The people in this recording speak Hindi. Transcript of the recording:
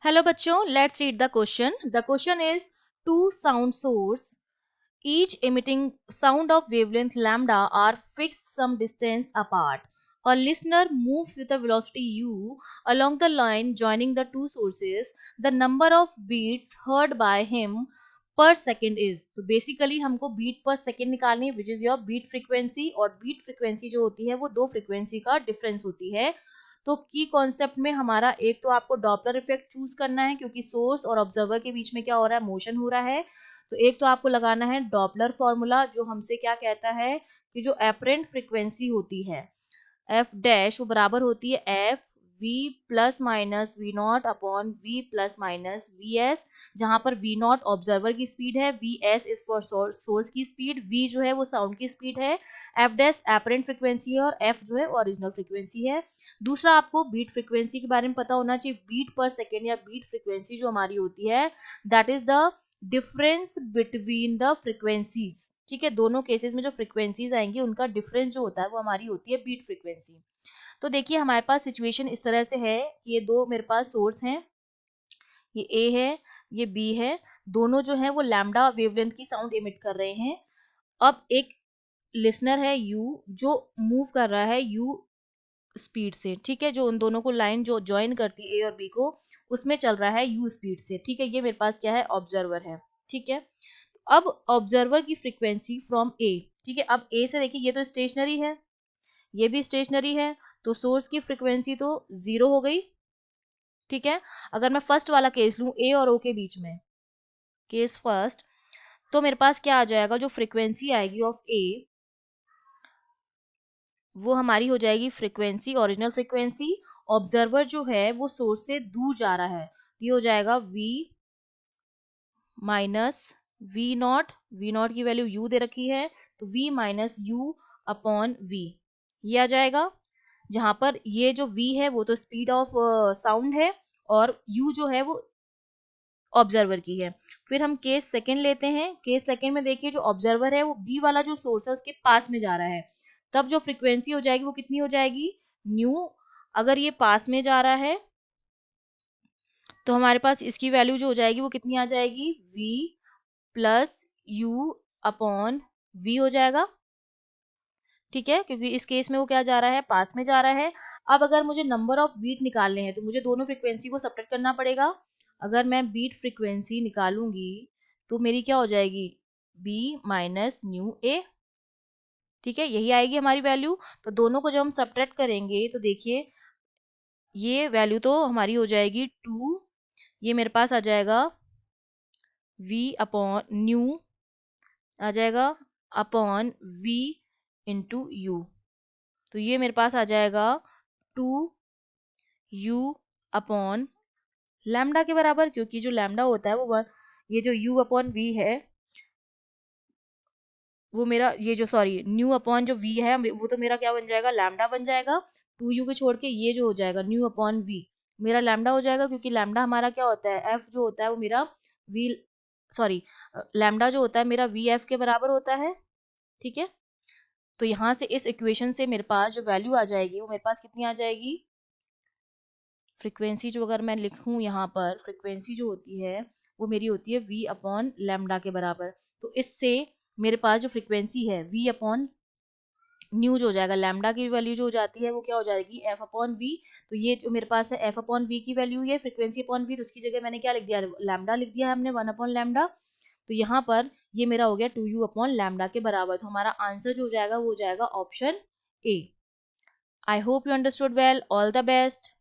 Hello बच्चों, let's read the question. The question is two sound source each emitting sound of wavelength lambda are fixed some distance apart. A listener moves with a velocity u along the line joining the two sources. The number of beats heard by him per second is. तो बेसिकली हमको बीट पर सेकेंड निकालनी है, which is your beat frequency. और बीट फ्रीक्वेंसी जो होती है वो दो फ्रीक्वेंसी का डिफरेंस होती है. तो की कॉन्सेप्ट में हमारा एक तो आपको डॉपलर इफेक्ट चूज करना है क्योंकि सोर्स और ऑब्जर्वर के बीच में क्या हो रहा है, मोशन हो रहा है. तो एक तो आपको लगाना है डॉपलर फॉर्मूला जो हमसे क्या कहता है कि जो एपरेंट फ्रीक्वेंसी होती है एफ डैश वो बराबर होती है F V plus minus V naught upon V plus minus V S, जहां पर वी नॉट ऑब्जर्वर की स्पीड है, V S is for source की स्पीड, वी जो है वो साउंड की स्पीड है, एफ डैश एपरेंट फ्रीक्वेंसी है और एफ जो है ओरिजिनल फ्रीक्वेंसी है. दूसरा आपको बीट फ्रीक्वेंसी के बारे में पता होना चाहिए. बीट पर सेकेंड या बीट फ्रीक्वेंसी जो हमारी होती है that is the difference between the frequencies. ठीक है, दोनों केसेस में जो फ्रीक्वेंसीज आएंगी उनका डिफरेंस जो होता है वो हमारी होती है बीट फ्रीक्वेंसी. तो देखिए हमारे पास सिचुएशन इस तरह से है, ये दो मेरे पास सोर्स हैं, ये ए है ये बी है, दोनों जो है वो लैम्डा वेवलेंथ की साउंड इमिट कर रहे हैं. अब एक लिसनर है यू जो मूव कर रहा है यू स्पीड से. ठीक है, जो उन दोनों को लाइन जो ज्वाइन करती है ए और बी को उसमें चल रहा है यू स्पीड से. ठीक है, ये मेरे पास क्या है, ऑब्जर्वर है. ठीक है, अब ऑब्जर्वर की फ्रीक्वेंसी फ्रॉम ए. ठीक है, अब ए से देखिए ये तो स्टेशनरी है ये भी स्टेशनरी है, तो सोर्स की फ्रीक्वेंसी तो जीरो हो गई. ठीक है, अगर मैं फर्स्ट वाला केस लूं ए और ओ के बीच में, केस फर्स्ट, तो मेरे पास क्या आ जाएगा, जो फ्रीक्वेंसी आएगी ऑफ ए वो हमारी हो जाएगी फ्रीक्वेंसी ओरिजिनल फ्रीक्वेंसी. ऑब्जर्वर जो है वो सोर्स से दूर जा रहा है, ये हो जाएगा v माइनस वी नॉट की वैल्यू u दे रखी है तो v minus you upon v ये आ जाएगा. जहां पर ये जो v है वो तो स्पीड ऑफ साउंड है और u जो है वो ऑब्जर्वर की है. फिर हम केस सेकंड लेते हैं. केस सेकंड में देखिए जो ऑब्जर्वर है वो बी वाला जो सोर्स है उसके पास में जा रहा है, तब जो फ्रीक्वेंसी हो जाएगी वो कितनी हो जाएगी, न्यू. अगर ये पास में जा रहा है तो हमारे पास इसकी वैल्यू जो हो जाएगी वो कितनी आ जाएगी, v plus you upon v हो जाएगा. ठीक है, क्योंकि इस केस में वो क्या जा रहा है, पास में जा रहा है. अब अगर मुझे नंबर ऑफ बीट निकालने हैं तो मुझे दोनों फ्रीक्वेंसी को सब्ट्रैक्ट करना पड़ेगा. अगर मैं बीट फ्रीक्वेंसी निकालूंगी तो मेरी क्या हो जाएगी, b माइनस न्यू ए. ठीक है, यही आएगी हमारी वैल्यू. तो दोनों को जब हम सब्ट्रैक्ट करेंगे तो देखिए ये वैल्यू तो हमारी हो जाएगी 2, ये मेरे पास आ जाएगा v अपॉन न्यू आ जाएगा अपॉन v इंटू यू. तो ये मेरे पास आ जाएगा 2u अपॉन लैम्डा के बराबर, क्योंकि जो लैम्डा होता है वो ये जो u अपॉन v है वो मेरा ये जो सॉरी न्यू अपॉन जो v है वो तो मेरा क्या बन जाएगा, लैम्डा बन जाएगा. 2u के छोड़ के ये जो हो जाएगा न्यू अपॉन v मेरा लैम्डा हो जाएगा, क्योंकि लैम्डा हमारा क्या होता है, f जो होता है वो मेरा v सॉरी लैम्डा जो होता है मेरा वी एफ के बराबर होता है. ठीक है, तो यहाँ से इस इक्वेशन से मेरे पास जो वैल्यू आ जाएगी वो मेरे पास कितनी आ जाएगी, फ्रीक्वेंसी जो अगर मैं लिखूं यहाँ पर फ्रीक्वेंसी जो होती है वो मेरी होती है v अपॉन लैम्डा के बराबर. तो इससे मेरे पास जो फ्रीक्वेंसी है v अपॉन न्यू जो हो जाएगा, लैम्डा की वैल्यू जो हो जाती है वो क्या हो जाएगी, f अपॉन v. तो ये जो मेरे पास है f अपॉन v की वैल्यू है फ्रीक्वेंसी अपॉन v, तो उसकी जगह मैंने क्या लिख दिया, लैम्डा लिख दिया है हमने 1 अपॉन लैम्डा. तो यहाँ पर ये मेरा हो गया 2u अपॉन लैम्डा के बराबर. तो हमारा आंसर जो हो जाएगा वो हो जाएगा option A. I hope you understood well. All the best.